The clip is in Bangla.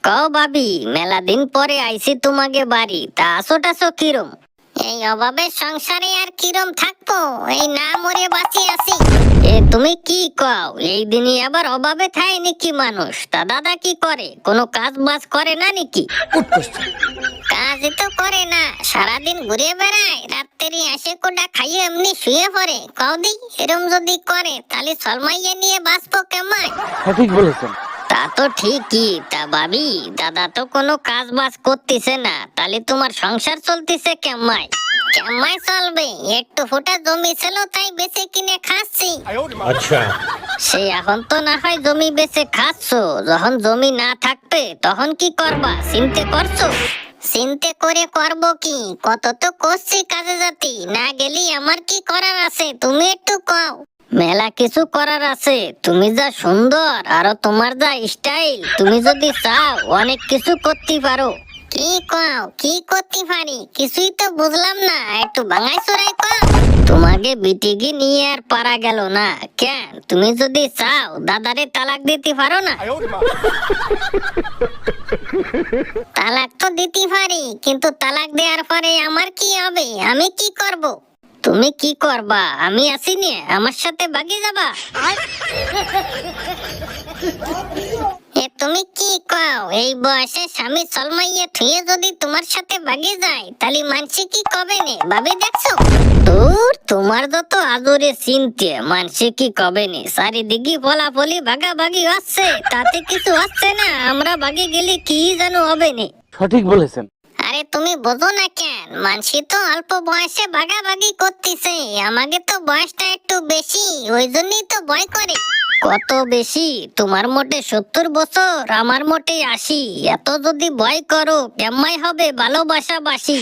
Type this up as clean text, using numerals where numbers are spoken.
কও ভাবি, মেলা দিন পরে আইছি তোমাকে বাড়ি, তা আসো টাসো কিরম? এই অভাবের সংসারে আর কিরম থাকবো, এই না মরে বাঁচি আছি। তুমি কি কও, এই দিনই আবার অভাবে থাকে নাকি মানুষ? তা দাদা কি করে, কোনো কাজ বাজ করে না নাকি? কাজই তো করে না, সারাদিন ঘুরে বেড়ায়, রাত্রি আসে কোটা খাইয়ে এমনি শুয়ে পড়ে। কদি এরম যদি করে তাহলে সলমাইয়া নিয়ে বাঁচবো কেমন? ঠিক বলেছেন। তা তো ঠিকই, তা ভাবি দাদা তো কোনো কাজ বাজ করতেছে না, তাহলে তোমার সংসার চলতেছে কেমাই? কেমাই চলবে, একটু ফোটা জমি ছিল তাই বেচে কিনে খাচ্ছি। আচ্ছা, সে এখন তো না হয় জমি বেচে খাচ্ছো, যখন জমি না থাকবে তখন কি করবা চিন্তা করছো? চিন্তা করে করবো কি, কত তো করছি কাজে জাতি, না গেলি আমার কি করার আছে তুমি একটু কও। মেলা কিছু করার আছে, তুমি যা সুন্দর আর তোমার যা স্টাইল, তুমি যদি চাও অনেক কিছু করতে পারো। কি কও, কি করতে পারি কিছুই তো বুঝলাম না, একটু ভাঙাই চড়াই কও। তোমাকে বিটিকে নিয়ে আর পারা গেল না কেন? তুমি যদি চাও দাদারে তালাক দিতে পারো না? তালাক তো দিতে পারি, কিন্তু তালাক দেওয়ার পরে আমার কি হবে, আমি কি করব? তুমি কি করবা, আমি আছি নে, আমার সাথে ভাগি যাবা? তুমি কি কও, এই বয়সে স্বামী সলমাইয়া থুয়ে যদি তোমার সাথে ভাগে যায় তাহলে মানসি কি কবে নে ভাবি দেখছো? দূর, তোমার যত আদরে চিনতে, মানসি কি কবে নে? চারিদিকে ফলাফলি ভাগাভাগি হচ্ছে, তাতে কিছু হচ্ছে না, আমরা ভাগে গেলে কি যেন হবে নে। সঠিক বলেছেন। আরে তুমি বোঝো না কেন, মানসি তো অল্প বয়সে ভাগাভাগি করতেছে, আমাকে তো বয়সটা একটু বেশি, ওই জন্যই তো ভয় করে। কত বেশি? তোমার মোটে 70 বছর, আমার মোটে 80। এত যদি ভয় করো কেমন হবে ভালোবাসা বাসি?